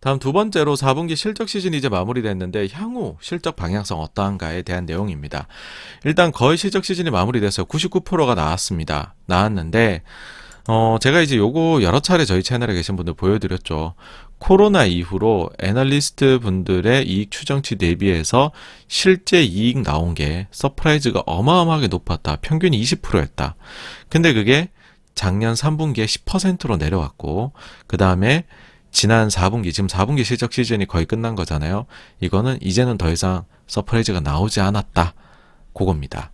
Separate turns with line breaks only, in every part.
다음 두 번째로 4분기 실적 시즌이 이제 마무리됐는데 향후 실적 방향성 어떠한가에 대한 내용입니다. 일단 거의 실적 시즌이 마무리돼서 99%가 나왔습니다. 나왔는데 제가 이제 요거 여러 차례 저희 채널에 계신 분들 보여드렸죠. 코로나 이후로 애널리스트 분들의 이익 추정치 대비해서 실제 이익 나온 게 서프라이즈가 어마어마하게 높았다. 평균이 20%였다. 근데 그게 작년 3분기에 10%로 내려왔고, 그 다음에 지난 4분기, 지금 4분기 실적 시즌이 거의 끝난 거잖아요. 이거는 이제는 더 이상 서프라이즈가 나오지 않았다. 그겁니다.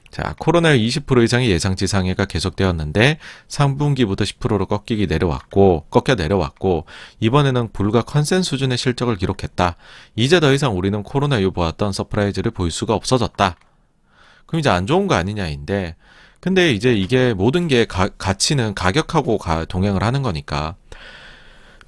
자, 코로나19 20% 이상의 예상치 상해가 계속되었는데 3분기부터 10%로 꺾여 내려왔고 이번에는 불과 컨센 수준의 실적을 기록했다. 이제 더 이상 우리는 코로나 이후 보았던 서프라이즈를 볼 수가 없어졌다. 그럼 이제 안 좋은 거 아니냐인데, 근데 이제 이게 모든 게 가치는 가격하고 동행을 하는 거니까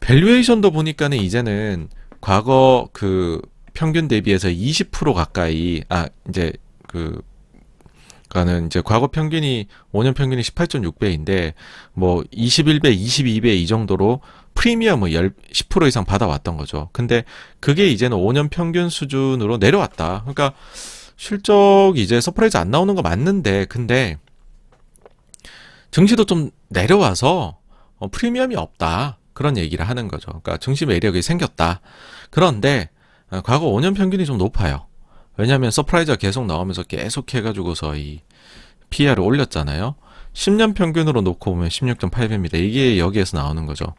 밸류에이션도 보니까는 이제는 과거 그 평균 대비해서 20% 가까이 이제 그러니까는 이제 과거 평균이 5년 평균이 18.6배인데 뭐 21배, 22배 이 정도로 프리미엄을 10% 이상 받아왔던 거죠. 근데 그게 이제는 5년 평균 수준으로 내려왔다. 그러니까 실적 이제 서프라이즈 안 나오는 거 맞는데, 근데 증시도 좀 내려와서 프리미엄이 없다. 그런 얘기를 하는 거죠. 그러니까 증시 매력이 생겼다. 그런데 과거 5년 평균이 좀 높아요. 왜냐하면 서프라이즈가 계속 나오면서 계속 해가지고서 이 PR을 올렸잖아요. 10년 평균으로 놓고 보면 16.8배입니다. 이게 여기에서 나오는 거죠.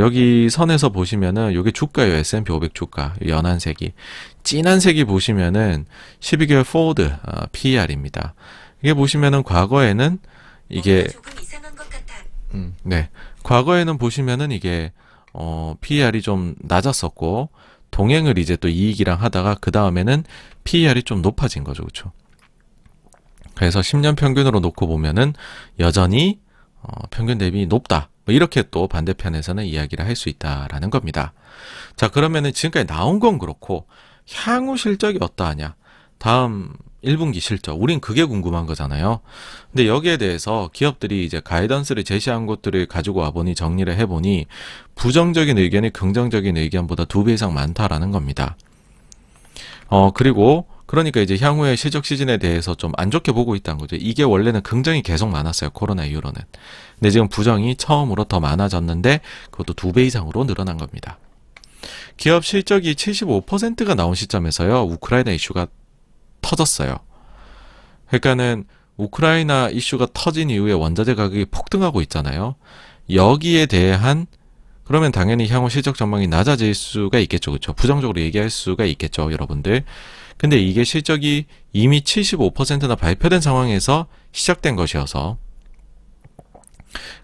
여기 선에서 보시면은 이게 주가예요. S&P 500 주가. 연한색이. 진한색이 보시면은 12개월 포워드 PER입니다. 이게 보시면은 과거에는 이게 네. 과거에는 보시면은 이게 PER이 좀 낮았었고 동행을 이제 또 이익이랑 하다가 그 다음에는 PER이 좀 높아진 거죠. 그렇죠? 그래서 10년 평균으로 놓고 보면은 여전히 평균 대비 높다. 뭐 이렇게 또 반대편에서는 이야기를 할 수 있다라는 겁니다. 자, 그러면은 지금까지 나온 건 그렇고 향후 실적이 어떠하냐? 다음 1분기 실적. 우린 그게 궁금한 거잖아요. 근데 여기에 대해서 기업들이 이제 가이던스를 제시한 것들을 가지고 와보니 정리를 해보니 부정적인 의견이 긍정적인 의견보다 2배 이상 많다라는 겁니다. 그리고 그러니까 이제 향후의 실적 시즌에 대해서 좀 안 좋게 보고 있다는 거죠. 이게 원래는 긍정이 계속 많았어요. 코로나 이후로는. 근데 지금 부정이 처음으로 더 많아졌는데 그것도 2배 이상으로 늘어난 겁니다. 기업 실적이 75%가 나온 시점에서요. 우크라이나 이슈가 터졌어요. 그러니까는 우크라이나 이슈가 터진 이후에 원자재 가격이 폭등하고 있잖아요. 여기에 대한 그러면 당연히 향후 실적 전망이 낮아질 수가 있겠죠. 그렇죠? 부정적으로 얘기할 수가 있겠죠, 여러분들. 근데 이게 실적이 이미 75%나 발표된 상황에서 시작된 것이어서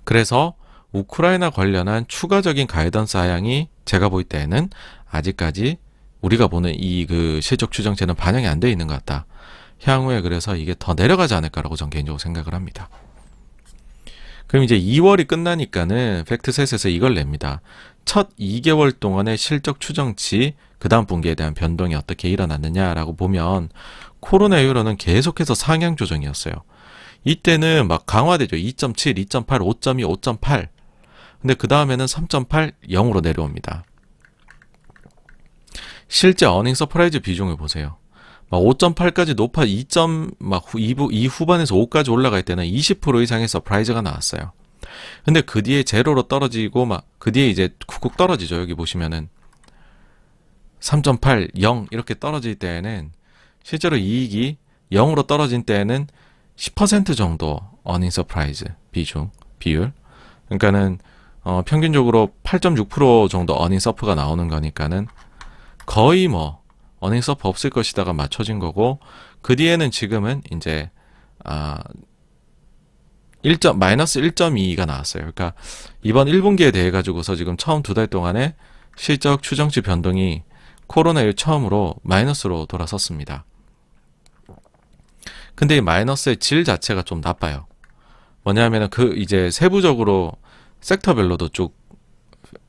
그래서 우크라이나 관련한 추가적인 가이던스 하향이 제가 볼 때에는 아직까지 우리가 보는 이 실적 추정치는 반영이 안 돼 있는 것 같다. 향후에 그래서 이게 더 내려가지 않을까라고 전 개인적으로 생각을 합니다. 그럼 이제 2월이 끝나니까는 팩트셋에서 이걸 냅니다. 첫 2개월 동안의 실적 추정치, 그 다음 분기에 대한 변동이 어떻게 일어났느냐라고 보면 코로나 이후로는 계속해서 상향 조정이었어요. 이때는 막 강화되죠. 2.7, 2.8, 5.2, 5.8. 근데 그 다음에는 3.8, 0으로 내려옵니다. 실제 어닝 서프라이즈 비중을 보세요. 막 5.8까지 높아 2 후반에서 5까지 올라갈 때는 20% 이상의 서프라이즈가 나왔어요. 근데 그 뒤에 제로로 떨어지고 그 뒤에 이제 쿡쿡 떨어지죠. 여기 보시면은 3.8, 0 이렇게 떨어질 때에는 실제로 이익이 0으로 떨어진 때에는 10% 정도 어닝 서프라이즈 비율. 그러니까는 평균적으로 8.6% 정도 어닝 서프가 나오는 거니까는 거의 어닝 서프 없을 것이다가 맞춰진 거고, 그 뒤에는 지금은 이제 마이너스 1.2가 나왔어요. 그러니까 이번 1분기에 대해 가지고서 지금 처음 2달 동안에 실적 추정치 변동이 코로나19 처음으로 마이너스로 돌아섰습니다. 근데 이 마이너스의 질 자체가 좀 나빠요. 뭐냐면은 이제 세부적으로 섹터별로도 쭉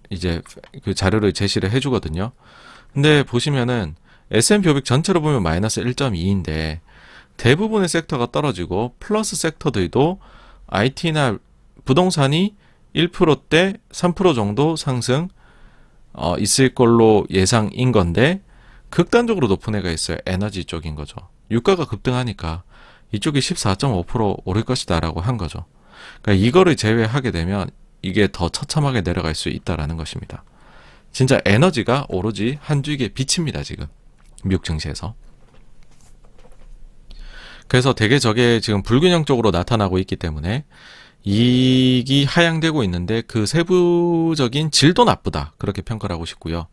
이제 그 자료를 제시를 해주거든요. 근데 보시면은 S&P 500 전체로 보면 마이너스 1.2인데 대부분의 섹터가 떨어지고 플러스 섹터들도 IT나 부동산이 1%대 3% 정도 상승, 있을 걸로 예상인 건데 극단적으로 높은 애가 있어요. 에너지 쪽인 거죠. 유가가 급등하니까 이쪽이 14.5% 오를 것이다라고 한 거죠. 그러니까 이거를 제외하게 되면 이게 더 처참하게 내려갈 수 있다라는 것입니다. 진짜 에너지가 오로지 한 주익에 비칩니다. 지금 미국 증시에서. 그래서 되게 저게 지금 불균형적으로 나타나고 있기 때문에 이익이 하향되고 있는데 그 세부적인 질도 나쁘다. 그렇게 평가를 하고 싶고요.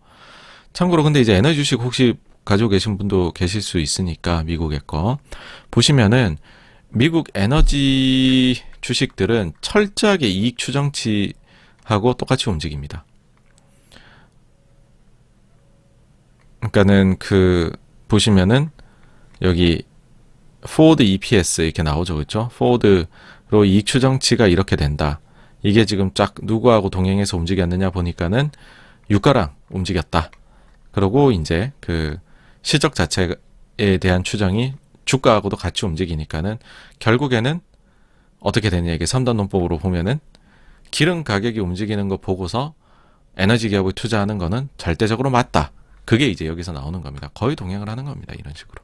참고로 근데 이제 에너지 주식 혹시 가지고 계신 분도 계실 수 있으니까 미국의 거 보시면은 미국 에너지 주식들은 철저하게 이익 추정치하고 똑같이 움직입니다. 그러니까는 보시면은 여기 포워드 EPS 이렇게 나오죠, 그렇죠? 포워드로 이익 추정치가 이렇게 된다. 이게 지금 쫙 누구하고 동행해서 움직였느냐 보니까는 유가랑 움직였다. 그리고 이제 실적 자체에 대한 추정이 주가하고도 같이 움직이니까는 결국에는 어떻게 되냐, 이게 3단 논법으로 보면은 기름 가격이 움직이는 거 보고서 에너지 기업을 투자하는 거는 절대적으로 맞다. 그게 이제 여기서 나오는 겁니다. 거의 동행을 하는 겁니다. 이런 식으로.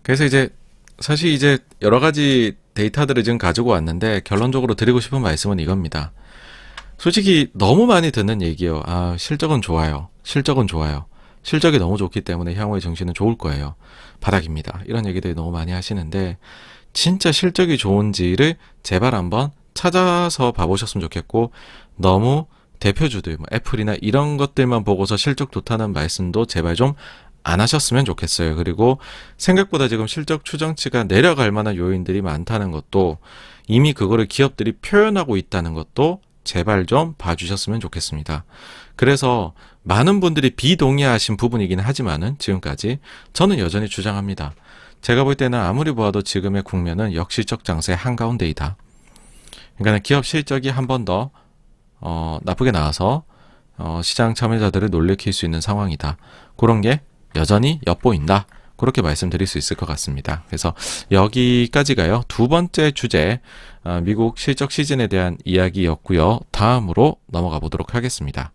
그래서 이제 사실 이제 여러 가지 데이터들을 지금 가지고 왔는데 결론적으로 드리고 싶은 말씀은 이겁니다. 솔직히 너무 많이 듣는 얘기예요. 실적은 좋아요. 실적은 좋아요. 실적이 너무 좋기 때문에 향후의 증시는 좋을 거예요. 바닥입니다. 이런 얘기들이 너무 많이 하시는데 진짜 실적이 좋은지를 제발 한번 찾아서 봐보셨으면 좋겠고, 너무 대표주들, 애플이나 이런 것들만 보고서 실적 좋다는 말씀도 제발 좀 안 하셨으면 좋겠어요. 그리고 생각보다 지금 실적 추정치가 내려갈 만한 요인들이 많다는 것도, 이미 그거를 기업들이 표현하고 있다는 것도 제발 좀 봐주셨으면 좋겠습니다. 그래서 많은 분들이 비동의하신 부분이긴 하지만은 지금까지 저는 여전히 주장합니다. 제가 볼 때는 아무리 보아도 지금의 국면은 역실적 장세의 한가운데이다. 그러니까 기업 실적이 한 번 더 나쁘게 나와서 시장 참여자들을 놀래킬 수 있는 상황이다. 그런 게 여전히 엿보인다. 그렇게 말씀드릴 수 있을 것 같습니다. 그래서 여기까지가요. 두 번째 주제, 미국 실적 시즌에 대한 이야기였고요. 다음으로 넘어가 보도록 하겠습니다.